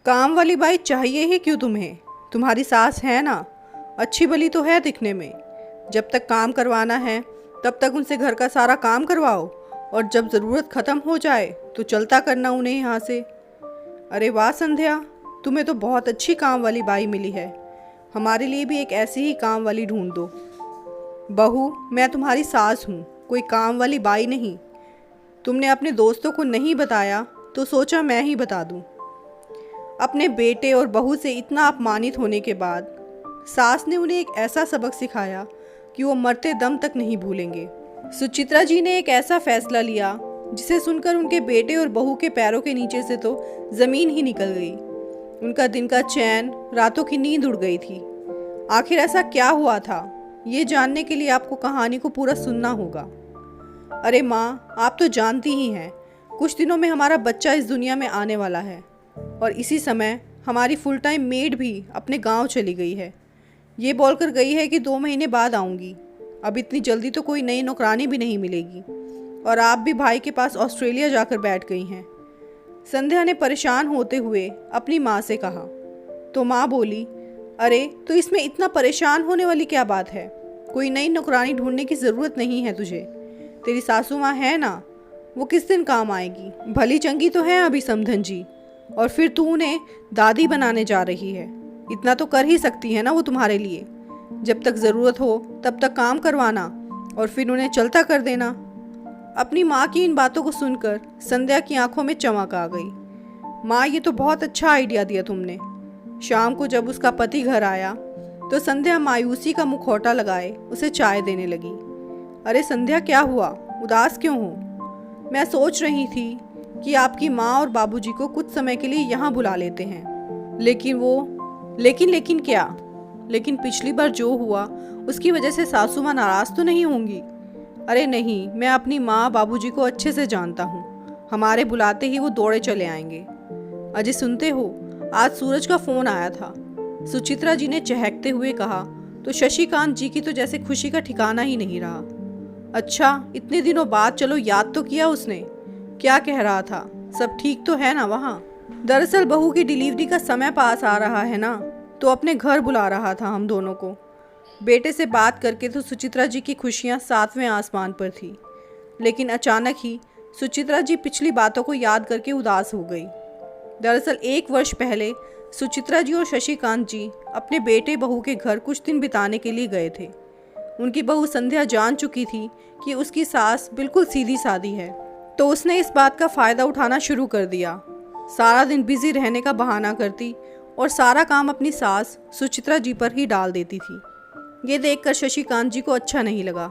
काम वाली बाई चाहिए ही क्यों तुम्हें? तुम्हारी सास है ना, अच्छी भली तो है दिखने में। जब तक काम करवाना है तब तक उनसे घर का सारा काम करवाओ और जब ज़रूरत ख़त्म हो जाए तो चलता करना उन्हें यहाँ से। अरे वाह संध्या, तुम्हें तो बहुत अच्छी काम वाली बाई मिली है। हमारे लिए भी एक ऐसी ही काम वाली ढूंढ दो। बहू, मैं तुम्हारी सास हूँ, कोई काम वाली बाई नहीं। तुमने अपने दोस्तों को नहीं बताया तो सोचा मैं ही बता दूँ। अपने बेटे और बहू से इतना अपमानित होने के बाद सास ने उन्हें एक ऐसा सबक सिखाया कि वो मरते दम तक नहीं भूलेंगे। सुचित्रा जी ने एक ऐसा फैसला लिया जिसे सुनकर उनके बेटे और बहू के पैरों के नीचे से तो ज़मीन ही निकल गई। उनका दिन का चैन, रातों की नींद उड़ गई थी। आखिर ऐसा क्या हुआ था, ये जानने के लिए आपको कहानी को पूरा सुनना होगा। अरे माँ, आप तो जानती ही हैं, कुछ दिनों में हमारा बच्चा इस दुनिया में आने वाला है और इसी समय हमारी फुल टाइम मेड भी अपने गांव चली गई है। ये बोलकर गई है कि 2 महीने बाद आऊँगी। अब इतनी जल्दी तो कोई नई नौकरानी भी नहीं मिलेगी और आप भी भाई के पास ऑस्ट्रेलिया जाकर बैठ गई हैं। संध्या ने परेशान होते हुए अपनी माँ से कहा। तो माँ बोली, अरे तो इसमें इतना परेशान होने वाली क्या बात है? कोई नई नौकरानी ढूंढने की ज़रूरत नहीं है तुझे। तेरी सासू माँ है ना, वो किस दिन काम आएगी? भली चंगी तो है अभी समधन जी, और फिर तू उन्हें दादी बनाने जा रही है। इतना तो कर ही सकती है ना वो तुम्हारे लिए। जब तक ज़रूरत हो तब तक काम करवाना और फिर उन्हें चलता कर देना। अपनी माँ की इन बातों को सुनकर संध्या की आंखों में चमक आ गई। माँ, ये तो बहुत अच्छा आइडिया दिया तुमने। शाम को जब उसका पति घर आया तो संध्या मायूसी का मुखौटा लगाए उसे चाय देने लगी। अरे संध्या, क्या हुआ, उदास क्यों हो? मैं सोच रही थी कि आपकी माँ और बाबूजी को कुछ समय के लिए यहाँ बुला लेते हैं, लेकिन क्या? लेकिन पिछली बार जो हुआ उसकी वजह से सासू माँ नाराज़ तो नहीं होंगी? अरे नहीं, मैं अपनी माँ बाबूजी को अच्छे से जानता हूँ। हमारे बुलाते ही वो दौड़े चले आएंगे। अजय सुनते हो, आज सूरज का फ़ोन आया था। सुचित्रा जी ने चहकते हुए कहा। तो शशिकांत जी की तो जैसे खुशी का ठिकाना ही नहीं रहा। अच्छा, इतने दिनों बाद चलो याद तो किया उसने। क्या कह रहा था, सब ठीक तो है ना वहाँ? दरअसल बहू की डिलीवरी का समय पास आ रहा है ना, तो अपने घर बुला रहा था हम दोनों को। बेटे से बात करके तो सुचित्रा जी की खुशियाँ 7वें आसमान पर थी, लेकिन अचानक ही सुचित्रा जी पिछली बातों को याद करके उदास हो गई। दरअसल 1 वर्ष पहले सुचित्रा जी और शशिकांत जी अपने बेटे बहू के घर कुछ दिन बिताने के लिए गए थे। उनकी बहू संध्या जान चुकी थी कि उसकी सास बिल्कुल सीधी सादी है, तो उसने इस बात का फ़ायदा उठाना शुरू कर दिया। सारा दिन बिजी रहने का बहाना करती और सारा काम अपनी सास सुचित्रा जी पर ही डाल देती थी। ये देखकर शशिकांत जी को अच्छा नहीं लगा,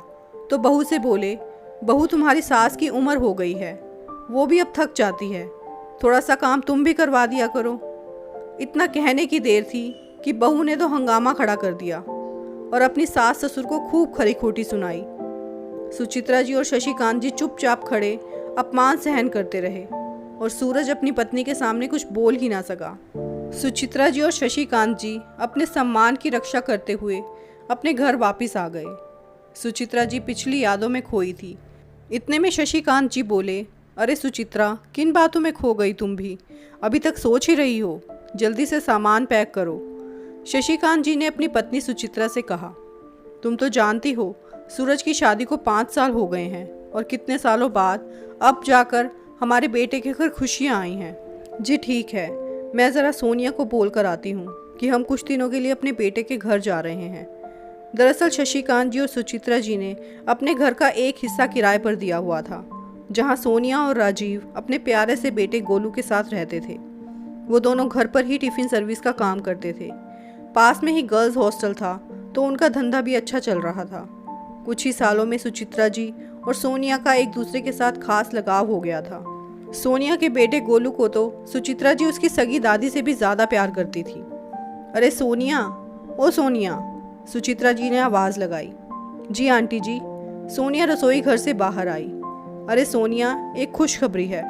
तो बहू से बोले, बहू तुम्हारी सास की उम्र हो गई है, वो भी अब थक जाती है, थोड़ा सा काम तुम भी करवा दिया करो। इतना कहने की देर थी कि बहू ने तो हंगामा खड़ा कर दिया और अपनी सास ससुर को खूब खरी खोटी सुनाई। सुचित्रा जी और शशिकांत जी चुपचाप खड़े अपमान सहन करते रहे और सूरज अपनी पत्नी के सामने कुछ बोल ही ना सका। सुचित्रा जी और शशिकांत जी अपने सम्मान की रक्षा करते हुए अपने घर वापस आ गए। सुचित्रा जी पिछली यादों में खोई थी। इतने में शशिकांत जी बोले, अरे सुचित्रा, किन बातों में खो गई तुम भी? अभी तक सोच ही रही हो? जल्दी से सामान पैक करो। शशिकांत जी ने अपनी पत्नी सुचित्रा से कहा, तुम तो जानती हो सूरज की शादी को 5 साल हो गए हैं और कितने सालों बाद अब जाकर हमारे बेटे के घर खुशियाँ आई हैं। जी ठीक है, मैं ज़रा सोनिया को बोल कर आती हूँ कि हम कुछ दिनों के लिए अपने बेटे के घर जा रहे हैं। दरअसल शशिकांत जी और सुचित्रा जी ने अपने घर का एक हिस्सा किराए पर दिया हुआ था, जहाँ सोनिया और राजीव अपने प्यारे से बेटे गोलू के साथ रहते थे। वो दोनों घर पर ही टिफ़िन सर्विस का काम करते थे। पास में ही गर्ल्स हॉस्टल था, तो उनका धंधा भी अच्छा चल रहा था। कुछ ही सालों में सुचित्रा जी और सोनिया का एक दूसरे के साथ खास लगाव हो गया था। सोनिया के बेटे गोलू को तो सुचित्रा जी उसकी सगी दादी से भी ज़्यादा प्यार करती थी। अरे सोनिया, ओ सोनिया, सुचित्रा जी ने आवाज़ लगाई। जी आंटी जी। सोनिया रसोई घर से बाहर आई। अरे सोनिया, एक खुशखबरी है,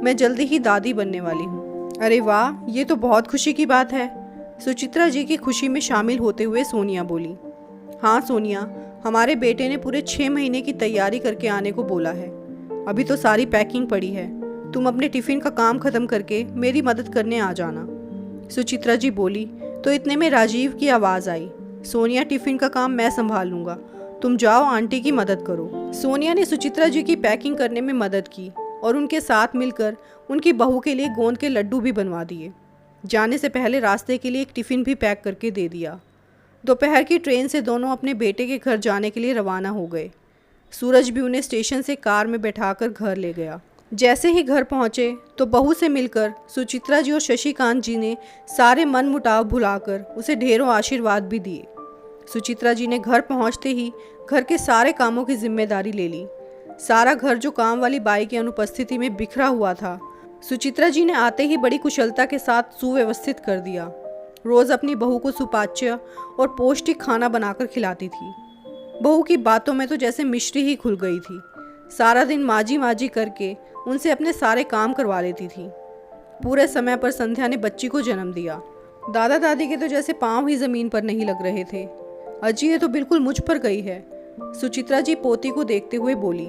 मैं जल्दी ही दादी बनने वाली हूँ। अरे वाह, ये तो बहुत खुशी की बात है। सुचित्रा जी की खुशी में शामिल होते हुए सोनिया बोली। हाँ सोनिया, हमारे बेटे ने पूरे 6 महीने की तैयारी करके आने को बोला है। अभी तो सारी पैकिंग पड़ी है, तुम अपने टिफ़िन का काम ख़त्म करके मेरी मदद करने आ जाना। सुचित्रा जी बोली। तो इतने में राजीव की आवाज़ आई, सोनिया टिफ़िन का काम मैं संभाल लूँगा, तुम जाओ आंटी की मदद करो। सोनिया ने सुचित्रा जी की पैकिंग करने में मदद की और उनके साथ मिलकर उनकी बहू के लिए गोंद के लड्डू भी बनवा दिए। जाने से पहले रास्ते के लिए एक टिफ़िन भी पैक करके दे दिया। दोपहर की ट्रेन से दोनों अपने बेटे के घर जाने के लिए रवाना हो गए। सूरज भी उन्हें स्टेशन से कार में बैठाकर घर ले गया। जैसे ही घर पहुंचे तो बहू से मिलकर सुचित्रा जी और शशिकांत जी ने सारे मन मुटाव भुलाकर उसे ढेरों आशीर्वाद भी दिए। सुचित्रा जी ने घर पहुंचते ही घर के सारे कामों की जिम्मेदारी ले ली। सारा घर जो काम वाली बाई की अनुपस्थिति में बिखरा हुआ था, सुचित्रा जी ने आते ही बड़ी कुशलता के साथ सुव्यवस्थित कर दिया। रोज़ अपनी बहू को सुपाच्य और पौष्टिक खाना बनाकर खिलाती थी। बहू की बातों में तो जैसे मिश्री ही खुल गई थी। सारा दिन माजी माजी करके उनसे अपने सारे काम करवा लेती थी। पूरे समय पर संध्या ने बच्ची को जन्म दिया। दादा दादी के तो जैसे पाँव ही ज़मीन पर नहीं लग रहे थे। अजी ये तो बिल्कुल मुझ पर गई है। सुचित्रा जी पोती को देखते हुए बोली।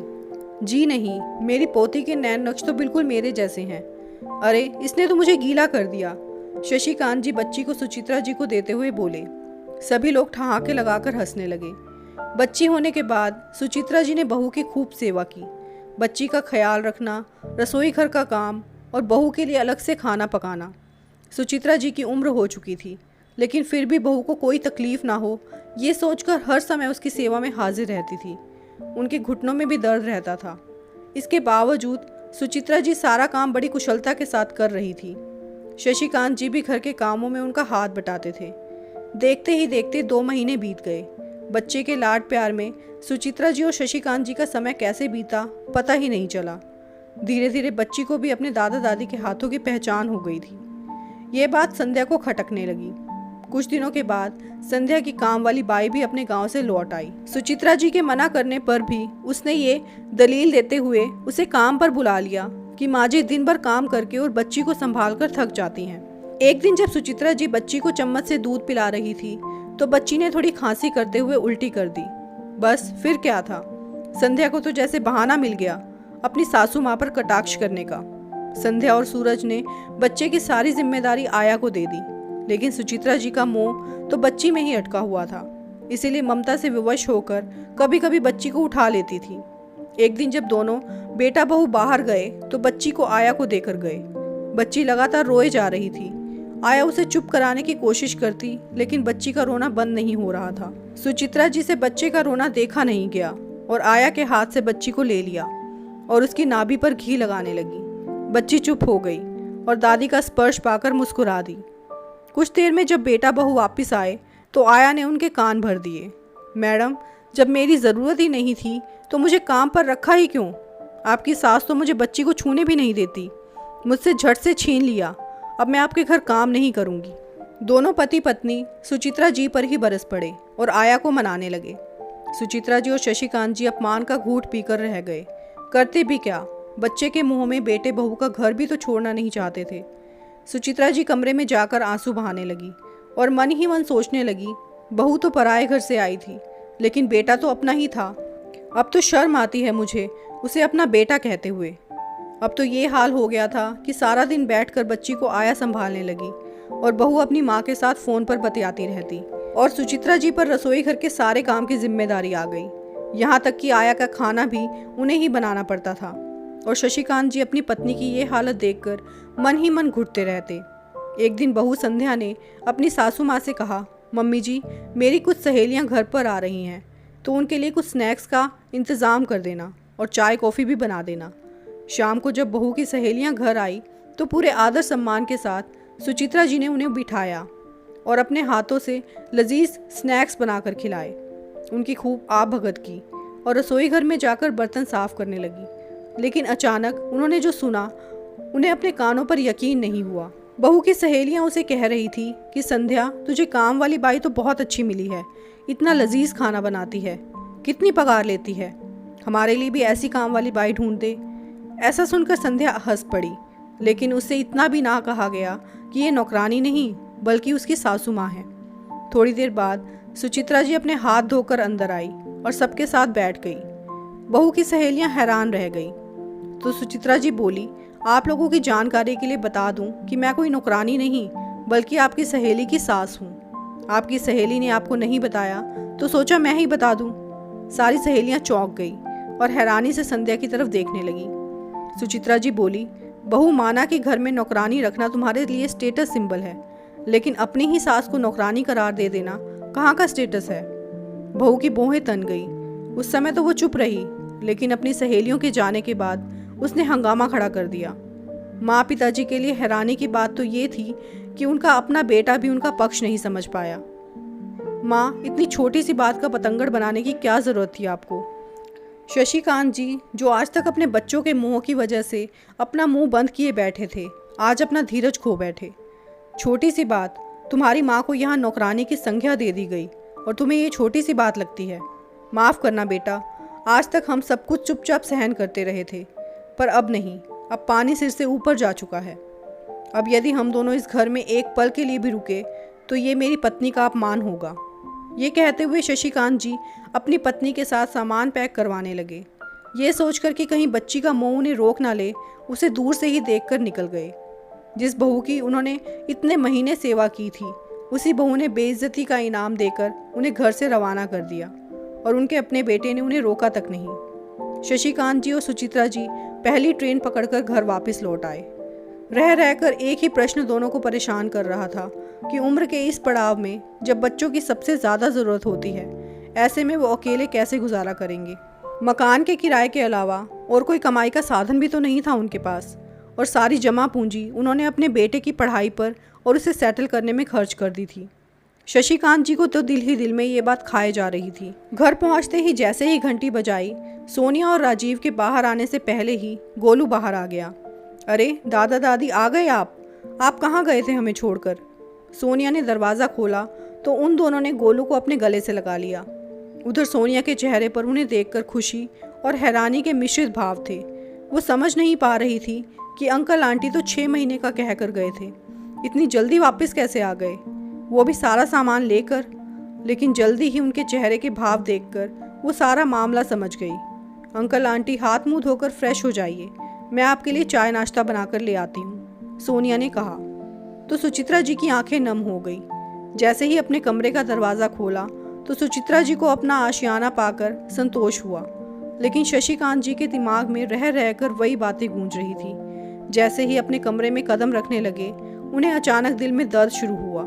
जी नहीं, मेरी पोती के नैन नक्श तो बिल्कुल मेरे जैसे हैं। अरे इसने तो मुझे गीला कर दिया। शशिकांत जी बच्ची को सुचित्रा जी को देते हुए बोले। सभी लोग ठहाके लगाकर हंसने लगे। बच्ची होने के बाद सुचित्रा जी ने बहू की खूब सेवा की। बच्ची का ख्याल रखना, रसोई घर का काम और बहू के लिए अलग से खाना पकाना। सुचित्रा जी की उम्र हो चुकी थी, लेकिन फिर भी बहू को कोई तकलीफ ना हो ये सोचकर हर समय उसकी सेवा में हाजिर रहती थी। उनके घुटनों में भी दर्द रहता था। इसके बावजूद सुचित्रा जी सारा काम बड़ी कुशलता के साथ कर रही थी। शशिकांत जी भी घर के कामों में उनका हाथ बटाते थे। देखते ही देखते 2 महीने बीत गए। बच्चे के लाड प्यार में सुचित्रा जी और शशिकांत जी का समय कैसे बीता पता ही नहीं चला। धीरे धीरे बच्ची को भी अपने दादा दादी के हाथों की पहचान हो गई थी। ये बात संध्या को खटकने लगी। कुछ दिनों के बाद संध्या की काम वाली बाई भी अपने गांव से लौट आई। सुचित्रा जी के मना करने पर भी उसने ये दलील देते हुए उसे काम पर बुला लिया कि माँ जी दिन भर काम करके और बच्ची को संभाल कर थक जाती हैं। एक दिन जब सुचित्रा जी बच्ची को चम्मच से दूध पिला रही थी तो बच्ची ने थोड़ी खांसी करते हुए उल्टी कर दी। बस फिर क्या था, संध्या को तो जैसे बहाना मिल गया अपनी सासू माँ पर कटाक्ष करने का। संध्या और सूरज ने बच्चे की सारी जिम्मेदारी आया को दे दी, लेकिन सुचित्रा जी का मोह तो बच्ची में ही अटका हुआ था। इसीलिए ममता से विवश होकर कभी कभी बच्ची को उठा लेती थी। एक दिन जब दोनों बेटा बहू बाहर गए तो बच्ची को आया को देकर गए। बच्ची लगातार रोए जा रही थी। आया उसे चुप कराने की कोशिश करती, लेकिन बच्ची का रोना बंद नहीं हो रहा था। सुचित्रा जी से बच्चे का रोना देखा नहीं गया और आया के हाथ से बच्ची को ले लिया और उसकी नाभि पर घी लगाने लगी। बच्ची चुप हो गई और दादी का स्पर्श पाकर मुस्कुरा दी। कुछ देर में जब बेटा बहू वापस आए तो आया ने उनके कान भर दिए। मैडम, जब मेरी ज़रूरत ही नहीं थी तो मुझे काम पर रखा ही क्यों? आपकी सास तो मुझे बच्ची को छूने भी नहीं देती, मुझसे झट से छीन लिया। अब मैं आपके घर काम नहीं करूँगी। दोनों पति पत्नी सुचित्रा जी पर ही बरस पड़े और आया को मनाने लगे। सुचित्रा जी और शशिकांत जी अपमान का घूंट पीकर रह गए। करते भी क्या, बच्चे के मुंह में बेटे बहू का घर भी तो छोड़ना नहीं चाहते थे। सुचित्रा जी कमरे में जाकर आंसू बहाने लगी और मन ही मन सोचने लगी, बहू तो पराए घर से आई थी, लेकिन बेटा तो अपना ही था। अब तो शर्म आती है मुझे उसे अपना बेटा कहते हुए। अब तो ये हाल हो गया था कि सारा दिन बैठकर बच्ची को आया संभालने लगी और बहू अपनी माँ के साथ फ़ोन पर बतियाती रहती और सुचित्रा जी पर रसोई घर के सारे काम की जिम्मेदारी आ गई। यहाँ तक कि आया का खाना भी उन्हें ही बनाना पड़ता था और शशिकांत जी अपनी पत्नी की ये हालत देखकर मन ही मन घुटते रहते। एक दिन बहू संध्या ने अपनी सासू माँ से कहा, मम्मी जी, मेरी कुछ सहेलियाँ घर पर आ रही हैं तो उनके लिए कुछ स्नैक्स का इंतज़ाम कर देना और चाय कॉफ़ी भी बना देना। शाम को जब बहू की सहेलियाँ घर आई तो पूरे आदर सम्मान के साथ सुचित्रा जी ने उन्हें बिठाया और अपने हाथों से लजीज स्नैक्स बनाकर खिलाए। उनकी खूब आप भगत की और रसोई घर में जाकर बर्तन साफ करने लगी। लेकिन अचानक उन्होंने जो सुना उन्हें अपने कानों पर यकीन नहीं हुआ। बहू की सहेलियां उसे कह रही थी कि संध्या, तुझे काम वाली बाई तो बहुत अच्छी मिली है, इतना लजीज खाना बनाती है, कितनी पगार लेती है, हमारे लिए भी ऐसी काम वाली बाई ढूंढ दे। ऐसा सुनकर संध्या हंस पड़ी, लेकिन उससे इतना भी ना कहा गया कि ये नौकरानी नहीं बल्कि उसकी सासू माँ है। थोड़ी देर बाद सुचित्रा जी अपने हाथ धोकर अंदर आई और सबके साथ बैठ गई। बहू की सहेलियां हैरान रह गई तो सुचित्रा जी बोली, आप लोगों की जानकारी के लिए बता दूं कि मैं कोई नौकरानी नहीं बल्कि आपकी सहेली की सास हूँ। आपकी सहेली ने आपको नहीं बताया तो सोचा मैं ही बता दूँ। सारी सहेलियाँ चौंक गई और हैरानी से संध्या की तरफ देखने लगी। सुचित्रा जी बोली, बहू, माना कि घर में नौकरानी रखना तुम्हारे लिए स्टेटस सिंबल है, लेकिन अपनी ही सास को नौकरानी करार दे देना कहाँ का स्टेटस है। बहू की भौहें तन गई। उस समय तो वो चुप रही, लेकिन अपनी सहेलियों के जाने के बाद उसने हंगामा खड़ा कर दिया। माँ पिताजी के लिए हैरानी की बात तो ये थी कि उनका अपना बेटा भी उनका पक्ष नहीं समझ पाया। माँ, इतनी छोटी सी बात का पतंगड़ बनाने की क्या ज़रूरत थी आपको? शशिकांत जी, जो आज तक अपने बच्चों के मोह की वजह से अपना मुंह बंद किए बैठे थे, आज अपना धीरज खो बैठे। छोटी सी बात, तुम्हारी माँ को यहाँ नौकरानी की संज्ञा दे दी गई और तुम्हें ये छोटी सी बात लगती है। माफ़ करना बेटा, आज तक हम सब कुछ चुपचाप सहन करते रहे थे, पर अब नहीं। अब पानी सिर से ऊपर जा चुका है। अब यदि हम दोनों इस घर में एक पल के लिए भी रुके तो ये मेरी पत्नी का अपमान होगा। ये कहते हुए शशिकांत जी अपनी पत्नी के साथ सामान पैक करवाने लगे। ये सोचकर कि कहीं बच्ची का मोह उन्हें रोक ना ले, उसे दूर से ही देखकर निकल गए। जिस बहू की उन्होंने इतने महीने सेवा की थी, उसी बहू ने बेइज्जती का इनाम देकर उन्हें घर से रवाना कर दिया और उनके अपने बेटे ने उन्हें रोका तक नहीं। शशिकांत जी और सुचित्रा जी पहली ट्रेन पकड़कर घर वापस लौट आए। रह रहकर एक ही प्रश्न दोनों को परेशान कर रहा था कि उम्र के इस पड़ाव में जब बच्चों की सबसे ज़्यादा ज़रूरत होती है, ऐसे में वो अकेले कैसे गुजारा करेंगे। मकान के किराए के अलावा और कोई कमाई का साधन भी तो नहीं था उनके पास, और सारी जमा पूंजी उन्होंने अपने बेटे की पढ़ाई पर और उसे सेटल करने में खर्च कर दी थी। शशिकांत जी को तो दिल ही दिल में ये बात खाए जा रही थी। घर पहुंचते ही जैसे ही घंटी बजाई, सोनिया और राजीव के बाहर आने से पहले ही गोलू बाहर आ गया। अरे दादा दादी, आ गए आप कहाँ गए थे हमें छोड़कर? सोनिया ने दरवाज़ा खोला तो उन दोनों ने गोलू को अपने गले से लगा लिया। उधर सोनिया के चेहरे पर उन्हें देखकर खुशी और हैरानी के मिश्रित भाव थे। वो समझ नहीं पा रही थी कि अंकल आंटी तो 6 महीने का कह कर गए थे, इतनी जल्दी वापस कैसे आ गए, वो भी सारा सामान लेकर। लेकिन जल्दी ही उनके चेहरे के भाव देखकर वो सारा मामला समझ गई। अंकल आंटी, हाथ मुंह धोकर फ्रेश हो जाइए, मैं आपके लिए चाय नाश्ता बनाकर ले आती हूँ, सोनिया ने कहा। तो सुचित्रा जी की आंखें नम हो गई। जैसे ही अपने कमरे का दरवाज़ा खोला तो सुचित्रा जी को अपना आशियाना पाकर संतोष हुआ, लेकिन शशिकांत जी के दिमाग में रह रहकर वही बातें गूंज रही थी। जैसे ही अपने कमरे में कदम रखने लगे, उन्हें अचानक दिल में दर्द शुरू हुआ।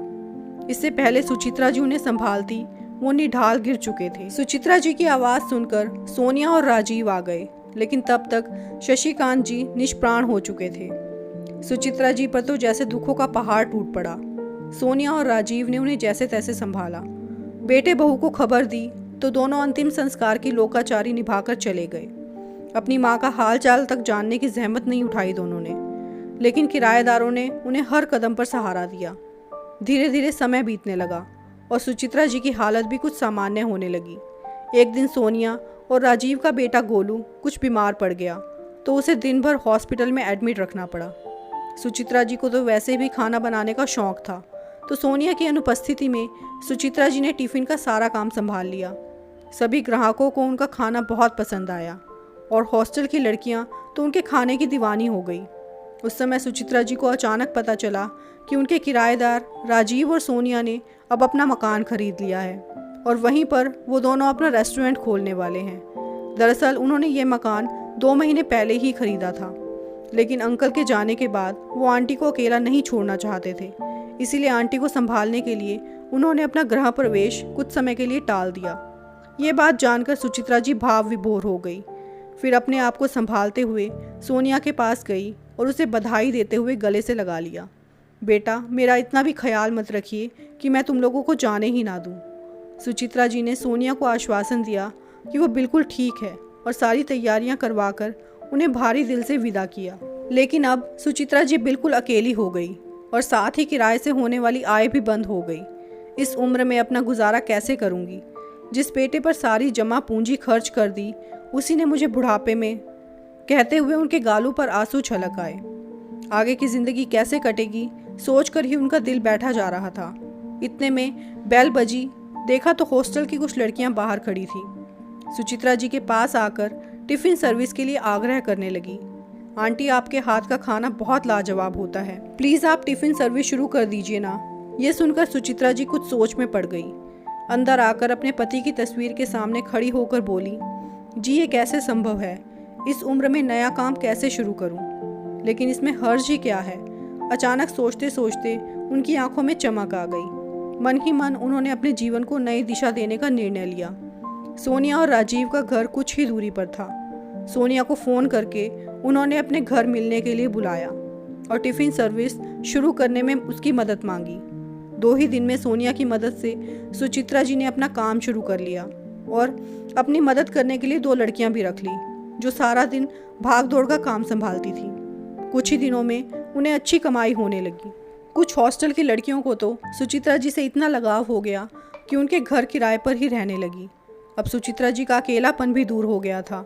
इससे पहले सुचित्रा जी उन्हें संभालती, वो निढाल गिर चुके थे। सुचित्रा जी की आवाज़ सुनकर सोनिया और राजीव आ गए, लेकिन तब तक शशिकांत जी निष्प्राण हो चुके थे। सुचित्रा जी पर तो जैसे दुखों का पहाड़ टूट पड़ा। सोनिया और राजीव ने उन्हें जैसे तैसे संभाला। बेटे बहू को खबर दी तो दोनों अंतिम संस्कार की लोकाचारी निभाकर चले गए। अपनी माँ का हाल चाल तक जानने की जहमत नहीं उठाई दोनों ने, लेकिन किराएदारों ने उन्हें हर कदम पर सहारा दिया। धीरे धीरे समय बीतने लगा और सुचित्रा जी की हालत भी कुछ सामान्य होने लगी। एक दिन सोनिया और राजीव का बेटा गोलू कुछ बीमार पड़ गया तो उसे दिन भर हॉस्पिटल में एडमिट रखना पड़ा। सुचित्रा जी को तो वैसे भी खाना बनाने का शौक था, तो सोनिया की अनुपस्थिति में सुचित्रा जी ने टिफ़िन का सारा काम संभाल लिया। सभी ग्राहकों को उनका खाना बहुत पसंद आया और हॉस्टल की लड़कियां तो उनके खाने की दीवानी हो गई। उस समय सुचित्रा जी को अचानक पता चला कि उनके किराएदार राजीव और सोनिया ने अब अपना मकान खरीद लिया है और वहीं पर वो दोनों अपना रेस्टोरेंट खोलने वाले हैं। दरअसल उन्होंने ये मकान 2 महीने पहले ही खरीदा था, लेकिन अंकल के जाने के बाद वो आंटी को अकेला नहीं छोड़ना चाहते थे। इसीलिए आंटी को संभालने के लिए उन्होंने अपना गृह प्रवेश कुछ समय के लिए टाल दिया। ये बात जानकर सुचित्रा जी भाव विभोर हो गई। फिर अपने आप को संभालते हुए सोनिया के पास गई और उसे बधाई देते हुए गले से लगा लिया। बेटा, मेरा इतना भी ख्याल मत रखिए कि मैं तुम लोगों को जाने ही ना दूँ। सुचित्रा जी ने सोनिया को आश्वासन दिया कि वो बिल्कुल ठीक है और सारी तैयारियां करवाकर उन्हें भारी दिल से विदा किया। लेकिन अब सुचित्रा जी बिल्कुल अकेली हो गई और साथ ही किराए से होने वाली आय भी बंद हो गई। इस उम्र में अपना गुजारा कैसे करूँगी? जिस बेटे पर सारी जमा पूंजी खर्च कर दी, उसी ने मुझे बुढ़ापे में, कहते हुए उनके गालों पर आंसू छलक आए। आगे की ज़िंदगी कैसे कटेगी सोचकर ही उनका दिल बैठा जा रहा था। इतने में बेल बजी। देखा तो हॉस्टल की कुछ लड़कियां बाहर खड़ी थी। सुचित्रा जी के पास आकर टिफ़िन सर्विस के लिए आग्रह करने लगी। आंटी आपके हाथ का खाना बहुत लाजवाब होता है, प्लीज़ आप टिफ़िन सर्विस शुरू कर दीजिए ना। ये सुनकर सुचित्रा जी कुछ सोच में पड़ गई। अंदर आकर अपने पति की तस्वीर के सामने खड़ी होकर बोली, जी ये कैसे संभव है, इस उम्र में नया काम कैसे शुरू करूं? लेकिन इसमें हर्ज ही क्या है? अचानक सोचते सोचते उनकी आंखों में चमक आ गई। मन ही मन उन्होंने अपने जीवन को नई दिशा देने का निर्णय लिया। सोनिया और राजीव का घर कुछ ही दूरी पर था। सोनिया को फ़ोन करके उन्होंने अपने घर मिलने के लिए बुलाया और टिफ़िन सर्विस शुरू करने में उसकी मदद मांगी। 2 ही दिन में सोनिया की मदद से सुचित्रा जी ने अपना काम शुरू कर लिया और अपनी मदद करने के लिए 2 लड़कियां भी रख ली, जो सारा दिन भाग दौड़ का काम संभालती थी। कुछ ही दिनों में उन्हें अच्छी कमाई होने लगी। कुछ हॉस्टल की लड़कियों को तो सुचित्रा जी से इतना लगाव हो गया कि उनके घर किराए पर ही रहने लगी। अब सुचित्रा जी का अकेलापन भी दूर हो गया था।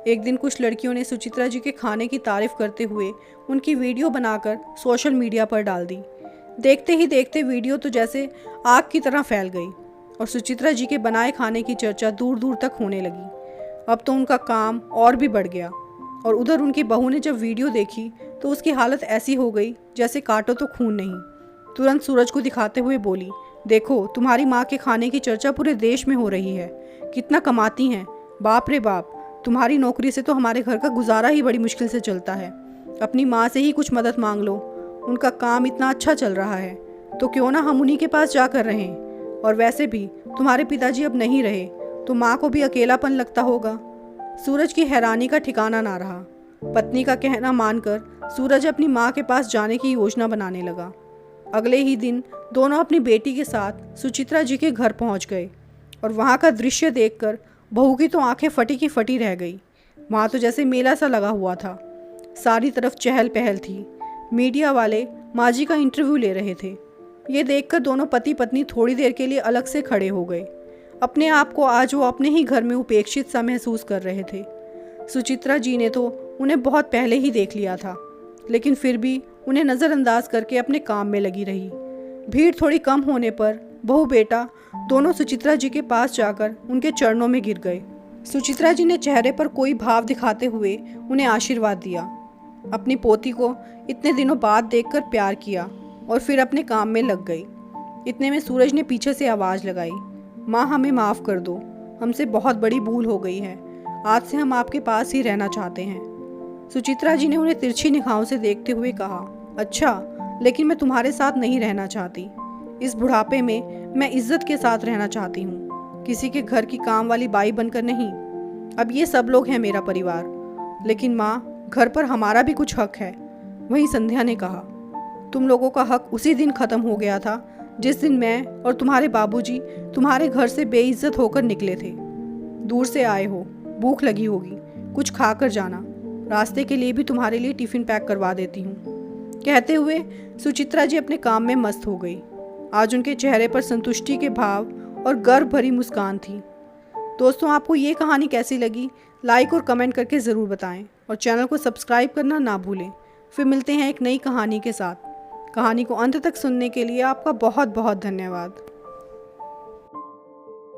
एक दिन कुछ लड़कियों ने सुचित्रा जी के खाने की तारीफ करते हुए उनकी वीडियो बनाकर सोशल मीडिया पर डाल दी। देखते ही देखते वीडियो तो जैसे आग की तरह फैल गई और सुचित्रा जी के बनाए खाने की चर्चा दूर दूर तक होने लगी। अब तो उनका काम और भी बढ़ गया और उधर उनकी बहू ने जब वीडियो देखी तो उसकी हालत ऐसी हो गई जैसे काटो तो खून नहीं। तुरंत सूरज को दिखाते हुए बोली, देखो तुम्हारी माँ के खाने की चर्चा पूरे देश में हो रही है, कितना कमाती हैं, बाप रे बाप, तुम्हारी नौकरी से तो हमारे घर का गुजारा ही बड़ी मुश्किल से चलता है। अपनी माँ से ही कुछ मदद मांग लो, उनका काम इतना अच्छा चल रहा है तो क्यों ना हम उन्हीं के पास जाकर रहें। और वैसे भी तुम्हारे पिताजी अब नहीं रहे तो माँ को भी अकेलापन लगता होगा। सूरज की हैरानी का ठिकाना ना रहा। पत्नी का कहना मानकर सूरज अपनी माँ के पास जाने की योजना बनाने लगा। अगले ही दिन दोनों अपनी बेटी के साथ सुचित्रा जी के घर पहुँच गए और वहाँ का दृश्य देखकर बहू की तो आंखें फटी की फटी रह गई। वहाँ तो जैसे मेला सा लगा हुआ था, सारी तरफ चहल पहल थी। मीडिया वाले माँ जी का इंटरव्यू ले रहे थे। ये देखकर दोनों पति पत्नी थोड़ी देर के लिए अलग से खड़े हो गए। अपने आप को आज वो अपने ही घर में उपेक्षित सा महसूस कर रहे थे। सुचित्रा जी ने तो उन्हें बहुत पहले ही देख लिया था, लेकिन फिर भी उन्हें नज़रअंदाज करके अपने काम में लगी रही। भीड़ थोड़ी कम होने पर बहू बेटा दोनों सुचित्रा जी के पास जाकर उनके चरणों में गिर गए। सुचित्रा जी ने चेहरे पर कोई भाव दिखाते हुए उन्हें आशीर्वाद दिया। अपनी पोती को इतने दिनों बाद देखकर प्यार किया और फिर अपने काम में लग गई। इतने में सूरज ने पीछे से आवाज़ लगाई, माँ हमें माफ़ कर दो, हमसे बहुत बड़ी भूल हो गई है, आज से हम आपके पास ही रहना चाहते हैं। सुचित्रा जी ने उन्हें तिरछी निगाहों से देखते हुए कहा, अच्छा, लेकिन मैं तुम्हारे साथ नहीं रहना चाहती। इस बुढ़ापे में मैं इज्जत के साथ रहना चाहती हूँ, किसी के घर की काम वाली बाई बनकर नहीं। अब ये सब लोग हैं मेरा परिवार, लेकिन माँ घर पर हमारा भी कुछ हक है। वहीं संध्या ने कहा, तुम लोगों का हक उसी दिन ख़त्म हो गया था जिस दिन मैं और तुम्हारे बाबूजी तुम्हारे घर से बेइज्जत होकर निकले थे। दूर से आए हो, भूख लगी होगी, कुछ खा कर जाना, रास्ते के लिए भी तुम्हारे लिए टिफ़िन पैक करवा देती हूँ। कहते हुए सुचित्रा जी अपने काम में मस्त हो गई। आज उनके चेहरे पर संतुष्टि के भाव और गर्व भरी मुस्कान थी। दोस्तों, आपको ये कहानी कैसी लगी लाइक और कमेंट करके ज़रूर बताएं और चैनल को सब्सक्राइब करना ना भूलें। फिर मिलते हैं एक नई कहानी के साथ। कहानी को अंत तक सुनने के लिए आपका बहुत बहुत धन्यवाद।